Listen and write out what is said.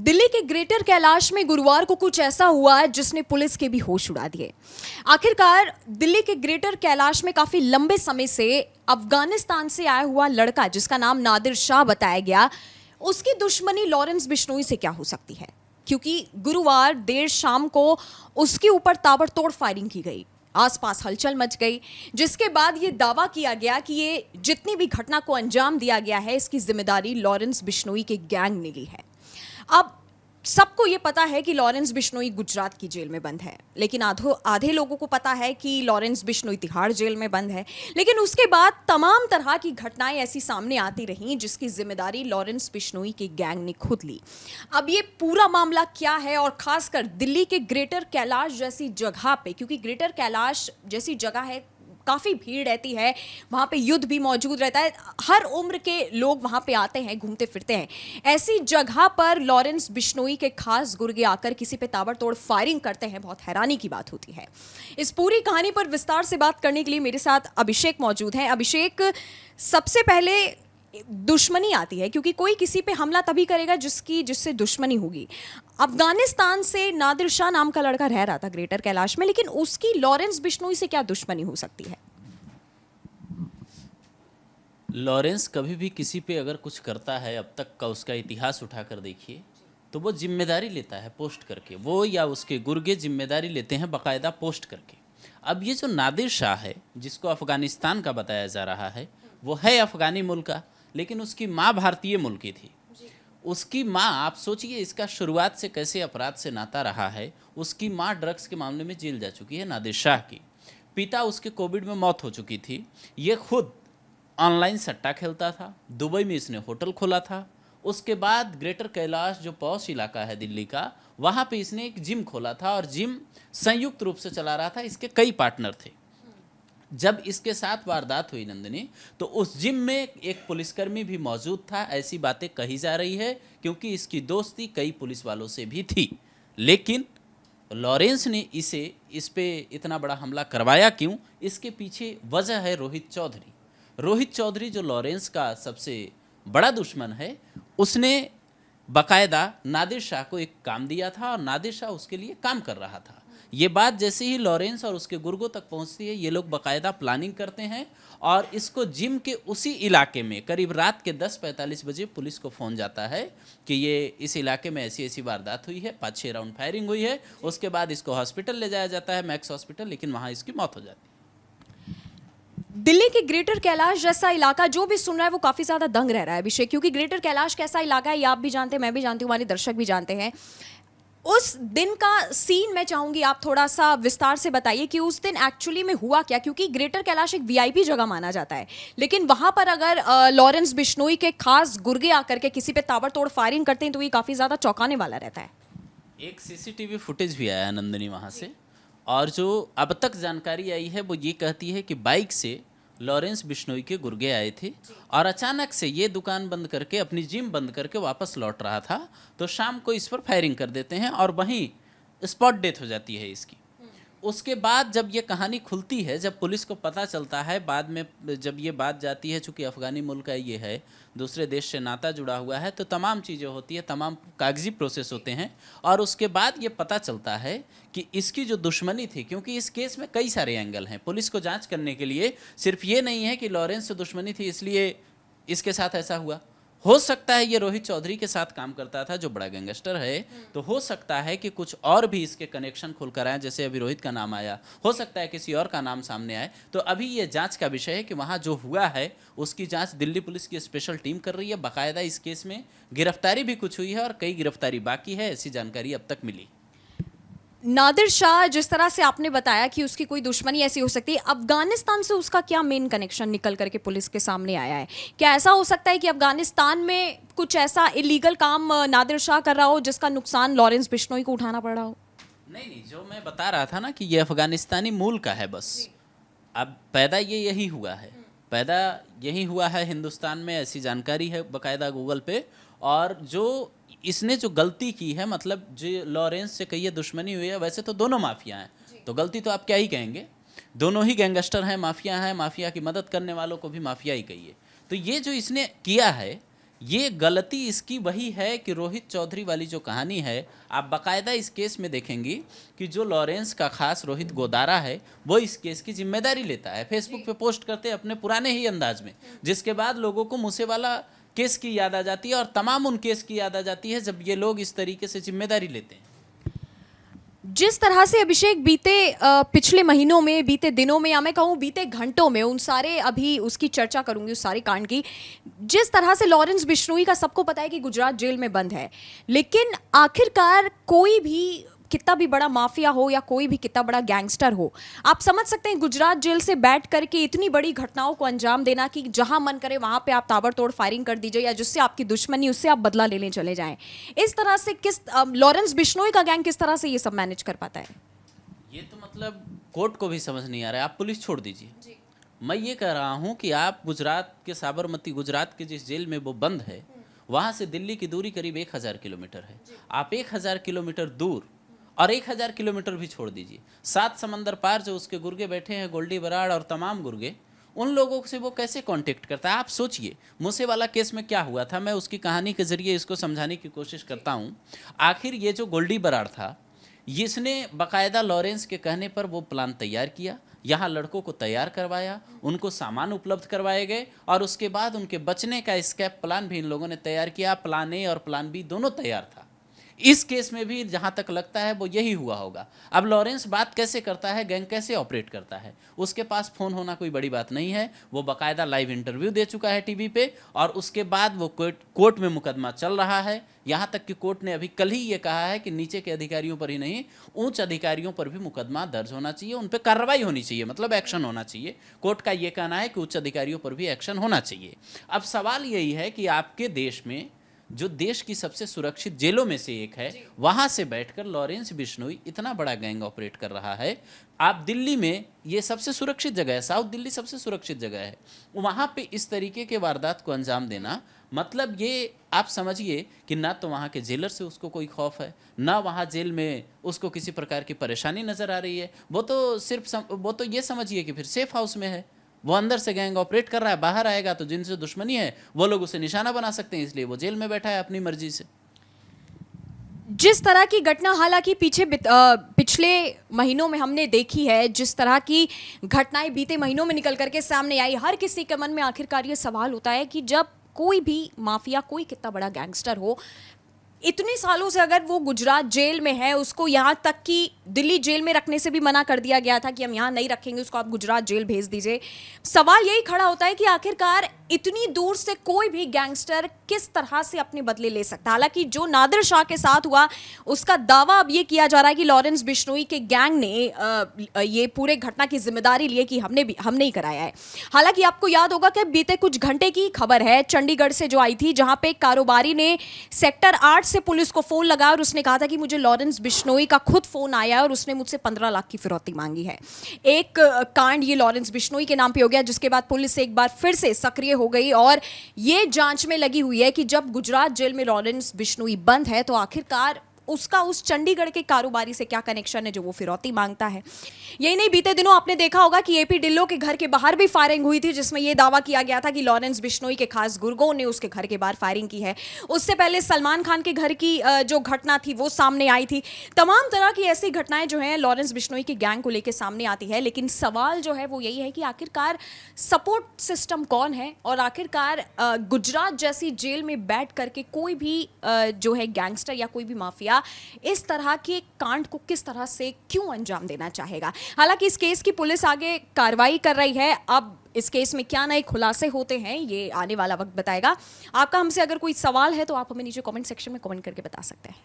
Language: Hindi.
दिल्ली के ग्रेटर कैलाश में गुरुवार को कुछ ऐसा हुआ है जिसने पुलिस के भी होश उड़ा दिए। आखिरकार दिल्ली के ग्रेटर कैलाश में काफी लंबे समय से अफगानिस्तान से आया हुआ लड़का जिसका नाम नादिर शाह बताया गया, उसकी दुश्मनी लॉरेंस बिश्नोई से क्या हो सकती है, क्योंकि गुरुवार देर शाम को उसके ऊपर ताबड़तोड़ फायरिंग की गई। आसपास हलचल मच गई, जिसके बाद ये दावा किया गया कि ये जितनी भी घटना को अंजाम दिया गया है इसकी जिम्मेदारी लॉरेंस बिश्नोई के गैंग ने ली है। अब सबको ये पता है कि लॉरेंस बिश्नोई गुजरात की जेल में बंद है, लेकिन आधे लोगों को पता है कि लॉरेंस बिश्नोई तिहाड़ जेल में बंद है। लेकिन उसके बाद तमाम तरह की घटनाएं ऐसी सामने आती रहीं जिसकी जिम्मेदारी लॉरेंस बिश्नोई के गैंग ने खुद ली। अब ये पूरा मामला क्या है, और खासकर दिल्ली के ग्रेटर कैलाश जैसी जगह पे, क्योंकि ग्रेटर कैलाश जैसी जगह है काफ़ी भीड़ रहती है, वहाँ पे युद्ध भी मौजूद रहता है, हर उम्र के लोग वहाँ पे आते हैं, घूमते फिरते हैं। ऐसी जगह पर लॉरेंस बिश्नोई के खास गुर्गे आकर किसी पे ताबड़तोड़ फायरिंग करते हैं, बहुत हैरानी की बात होती है। इस पूरी कहानी पर विस्तार से बात करने के लिए मेरे साथ अभिषेक मौजूद हैं। अभिषेक, सबसे पहले दुश्मनी आती है क्योंकि कोई किसी पे हमला तभी करेगा जिससे दुश्मनी होगी। अफगानिस्तान से नादिर शाह नाम का लड़का रह रहा था ग्रेटर कैलाश में, लेकिन उसकी लॉरेंस बिश्नोई से क्या दुश्मनी हो सकती है? लॉरेंस कभी भी किसी पे अगर कुछ करता है, अब तक का उसका इतिहास उठाकर देखिए तो वो जिम्मेदारी लेता है पोस्ट करके, वो या उसके गुर्गे जिम्मेदारी लेते हैं बाकायदा पोस्ट करके। अब ये जो नादिर शाह है जिसको अफगानिस्तान का बताया जा रहा है, वो है अफगानी मूल का, लेकिन उसकी माँ भारतीय मूल की थी। उसकी माँ, आप सोचिए इसका शुरुआत से कैसे अपराध से नाता रहा है। उसकी माँ ड्रग्स के मामले में जेल जा चुकी है, नादिर शाह की। पिता उसके कोविड में मौत हो चुकी थी। ये खुद ऑनलाइन सट्टा खेलता था, दुबई में इसने होटल खोला था। उसके बाद ग्रेटर कैलाश जो पॉश इलाका है दिल्ली का, वहाँ पे इसने एक जिम खोला था और जिम संयुक्त रूप से चला रहा था। इसके कई पार्टनर थे। जब इसके साथ वारदात हुई नंदिनी, तो उस जिम में एक पुलिसकर्मी भी मौजूद था, ऐसी बातें कही जा रही है, क्योंकि इसकी दोस्ती कई पुलिस वालों से भी थी। लेकिन लॉरेंस ने इस पे इतना बड़ा हमला करवाया क्यों? इसके पीछे वजह है रोहित चौधरी। रोहित चौधरी जो लॉरेंस का सबसे बड़ा दुश्मन है, उसने बाकायदा नादिर शाह को एक काम दिया था और नादिर शाह उसके लिए काम कर रहा था। ये बात जैसे ही लॉरेंस और उसके गुर्गों तक पहुंचती है, ये लोग बाकायदा प्लानिंग करते हैं और इसको जिम के उसी इलाके में करीब रात के 10:45 बजे पुलिस को फ़ोन जाता है कि ये इस इलाके में ऐसी ऐसी वारदात हुई है, 5-6 राउंड फायरिंग हुई है। उसके बाद इसको हॉस्पिटल ले जाया जाता है, मैक्स हॉस्पिटल, लेकिन वहाँ इसकी मौत हो जाती है। दिल्ली के ग्रेटर कैलाश जैसा इलाका जो भी सुन रहा है वो काफी ज्यादा दंग रह रहा है अभिषेक, क्योंकि ग्रेटर कैलाश कैसा इलाका है ये आप भी जानते हैं, मैं भी जानती हूँ, हमारे दर्शक भी जानते हैं। उस दिन का सीन मैं चाहूंगी आप थोड़ा सा विस्तार से बताइए कि उस दिन एक्चुअली में हुआ क्या, क्योंकि ग्रेटर कैलाश एक वीआईपी जगह माना जाता है, लेकिन वहां पर अगर लॉरेंस बिश्नोई के खास गुर्गे आकर के किसी पे ताबड़तोड़ फायरिंग करते हैं तो ये काफी ज्यादा चौंकाने वाला रहता है। एक सीसीटीवी फुटेज भी आया नंदिनी वहाँ से, और जो अब तक जानकारी आई है वो ये कहती है कि बाइक से लॉरेंस बिश्नोई के गुर्गे आए थे और अचानक से ये दुकान बंद करके, अपनी जिम बंद करके वापस लौट रहा था, तो शाम को इस पर फायरिंग कर देते हैं और वहीं स्पॉट डेथ हो जाती है इसकी। उसके बाद जब ये कहानी खुलती है, जब पुलिस को पता चलता है, बाद में जब ये बात जाती है, चूँकि अफ़गानी मुल्क का ये है, दूसरे देश से नाता जुड़ा हुआ है, तो तमाम चीज़ें होती है, तमाम कागजी प्रोसेस होते हैं, और उसके बाद ये पता चलता है कि इसकी जो दुश्मनी थी, क्योंकि इस केस में कई सारे एंगल हैं, पुलिस को जांच करने के लिए सिर्फ ये नहीं है कि लॉरेंस से दुश्मनी थी इसलिए इसके साथ ऐसा हुआ। हो सकता है ये रोहित चौधरी के साथ काम करता था जो बड़ा गैंगस्टर है, तो हो सकता है कि कुछ और भी इसके कनेक्शन खुल कर आए, जैसे अभी रोहित का नाम आया, हो सकता है किसी और का नाम सामने आए। तो अभी ये जांच का विषय है कि वहाँ जो हुआ है उसकी जांच दिल्ली पुलिस की स्पेशल टीम कर रही है। बाकायदा इस केस में गिरफ्तारी भी कुछ हुई है और कई गिरफ्तारी बाकी है, ऐसी जानकारी अब तक मिली। नादिर शाह, जिस तरह से आपने बताया कि उसकी कोई दुश्मनी ऐसी हो सकती है, अफगानिस्तान से उसका क्या मेन कनेक्शन निकल करके पुलिस के सामने आया है? क्या ऐसा हो सकता है कि अफगानिस्तान में कुछ ऐसा इलीगल काम नादिर शाह कर रहा हो जिसका नुकसान लॉरेंस बिश्नोई को उठाना पड़ रहा हो? नहीं, जो मैं बता रहा था ना कि ये अफगानिस्तानी मूल का है बस। अब पैदा ये यही हुआ है, पैदा यही हुआ है हिंदुस्तान में, ऐसी जानकारी है बाकायदा गूगल पे। और जो इसने जो गलती की है, मतलब जो लॉरेंस से कहिए दुश्मनी हुई है, वैसे तो दोनों माफिया हैं, तो गलती तो आप क्या ही कहेंगे, दोनों ही गैंगस्टर हैं, माफिया हैं, माफिया की मदद करने वालों को भी माफिया ही कहिए। तो ये जो इसने किया है, ये गलती इसकी वही है कि रोहित चौधरी वाली जो कहानी है, आप बाकायदा इस केस में देखेंगी कि जो लॉरेंस का खास रोहित गोदारा है वो इस केस की जिम्मेदारी लेता है, फेसबुक पे पोस्ट करते हैं अपने पुराने ही अंदाज में, जिसके बाद लोगों को मूसेवाला केस की याद आ जाती है और तमाम उन केस की याद आ जाती है जब ये लोग इस तरीके से जिम्मेदारी लेते हैं। जिस तरह से अभिषेक बीते पिछले महीनों में, बीते दिनों में, या मैं कहूँ बीते घंटों में, उन सारे, अभी उसकी चर्चा करूंगी उस सारे कांड की, जिस तरह से लॉरेंस बिश्नोई का सबको पता है कि गुजरात जेल में बंद है, लेकिन आखिरकार कोई भी कितना भी बड़ा माफिया हो या कोई भी कितना बड़ा गैंगस्टर हो, आप समझ सकते हैं गुजरात जेल से बैठ करके इतनी बड़ी घटनाओं को अंजाम देना कि जहां मन करे वहां पे आप ताबड़तोड़ फायरिंग कर दीजिए, या जिससे आपकी दुश्मनी उससे आप बदला लेने चले जाएं। इस तरह से लॉरेंस बिश्नोई का गैंग किस तरह से ये सब मैनेज कर पाता है? ये तो मतलब कोर्ट को भी समझ नहीं आ रहा है, आप पुलिस छोड़ दीजिए। मैं ये कह रहा हूँ कि आप गुजरात के साबरमती, गुजरात के जिस जेल में वो बंद है, वहाँ से दिल्ली की दूरी करीब 1000 किलोमीटर है। आप 1000 किलोमीटर दूर और 1000 किलोमीटर भी छोड़ दीजिए, 7 समंदर पार जो उसके गुर्गे बैठे हैं, गोल्डी बराड़ और तमाम गुर्गे, उन लोगों से वो कैसे कांटेक्ट करता है? आप सोचिए मूसेवाला केस में क्या हुआ था। मैं उसकी कहानी के जरिए इसको समझाने की कोशिश करता हूँ। आखिर ये जो गोल्डी बराड़ था, इसने बाकायदा लॉरेंस के कहने पर वो प्लान तैयार किया, यहाँ लड़कों को तैयार करवाया, उनको सामान उपलब्ध करवाए गए और उसके बाद उनके बचने का स्केप प्लान भी इन लोगों ने तैयार किया। प्लान ए और प्लान बी दोनों तैयार था। इस केस में भी जहां तक लगता है वो यही हुआ होगा। अब लॉरेंस बात कैसे करता है, गैंग कैसे ऑपरेट करता है, उसके पास फ़ोन होना कोई बड़ी बात नहीं है। वो बाकायदा लाइव इंटरव्यू दे चुका है टीवी पे और उसके बाद वो कोर्ट में मुकदमा चल रहा है। यहाँ तक कि कोर्ट ने अभी कल ही ये कहा है कि नीचे के अधिकारियों पर ही नहीं, उच्च अधिकारियों पर भी मुकदमा दर्ज होना चाहिए, उन पर कार्रवाई होनी चाहिए, मतलब एक्शन होना चाहिए। कोर्ट का ये कहना है कि उच्च अधिकारियों पर भी एक्शन होना चाहिए। अब सवाल यही है कि आपके देश में जो देश की सबसे सुरक्षित जेलों में से एक है, वहां से बैठकर लॉरेंस बिश्नोई इतना बड़ा गैंग ऑपरेट कर रहा है। आप दिल्ली में, ये सबसे सुरक्षित जगह है, साउथ दिल्ली सबसे सुरक्षित जगह है, वहां पे इस तरीके के वारदात को अंजाम देना, मतलब ये आप समझिए कि ना तो वहाँ के जेलर से उसको कोई खौफ है, ना वहाँ जेल में उसको किसी प्रकार की परेशानी नज़र आ रही है। वो तो ये समझिए कि फिर सेफ हाउस में है। वो अंदर से गैंग ऑपरेट कर रहा है, बाहर आएगा तो जिनसे दुश्मनी है वो लोग उसे निशाना बना सकते हैं, इसलिए वो जेल में बैठा है अपनी मर्जी से। जिस तरह की घटना हालांकि पिछले महीनों में हमने देखी है, जिस तरह की घटनाएं बीते महीनों में निकल करके सामने आई, हर किसी के मन में आखिरकार ये सवाल होता है कि जब कोई भी माफिया, कोई कितना बड़ा गैंगस्टर हो, इतने सालों से अगर वो गुजरात जेल में है, उसको यहाँ तक कि दिल्ली जेल में रखने से भी मना कर दिया गया था कि हम यहाँ नहीं रखेंगे, उसको आप गुजरात जेल भेज दीजिए। सवाल यही खड़ा होता है कि आखिरकार इतनी दूर से कोई भी गैंगस्टर किस तरह से अपने बदले ले सकता है। हालांकि जो नादिर शाह के साथ हुआ, उसका दावा अब ये किया जा रहा है कि लॉरेंस बिश्नोई के गैंग ने ये पूरे घटना की जिम्मेदारी ली कि हमने ही कराया है। हालांकि आपको याद होगा कि बीते कुछ घंटे की खबर है चंडीगढ़ से जो आई थी, जहां पे कारोबारी ने सेक्टर 8 से पुलिस को फोन लगाया और उसने कहा था कि मुझे लॉरेंस बिश्नोई का खुद फोन आया और उसने मुझसे 15 लाख की फिरौती मांगी है। एक कांड ये लॉरेंस बिश्नोई के नाम पे हो गया, जिसके बाद पुलिस एक बार फिर से सक्रिय हो गई और ये जांच में लगी हुई है कि जब गुजरात जेल में लॉरेंस बिश्नोई बंद है तो आखिरकार उसका उस चंडीगढ़ के कारोबारी से क्या कनेक्शन है जो वो फिरौती मांगता है। यही नहीं, बीते दिनों आपने देखा होगा कि एपी ढिल्लों के घर के बाहर भी फायरिंग हुई थी, जिसमें यह दावा किया गया था कि लॉरेंस बिश्नोई के खास गुर्गों ने उसके घर के बाहर फायरिंग की है। उससे पहले सलमान खान के घर की जो घटना थी वो सामने आई थी। तमाम तरह की ऐसी घटनाएं जो हैं लॉरेंस बिश्नोई के गैंग को लेकर सामने आती है, लेकिन सवाल जो है वो यही है कि आखिरकार सपोर्ट सिस्टम कौन है और आखिरकार गुजरात जैसी जेल में बैठ करके कोई भी जो है गैंगस्टर या कोई भी माफिया इस तरह के कांड को किस तरह से क्यों अंजाम देना चाहेगा। हालांकि इस केस की पुलिस आगे कार्रवाई कर रही है। अब इस केस में क्या नए खुलासे होते हैं ये आने वाला वक्त बताएगा। आपका हमसे अगर कोई सवाल है तो आप हमें नीचे कमेंट सेक्शन में कमेंट करके बता सकते हैं।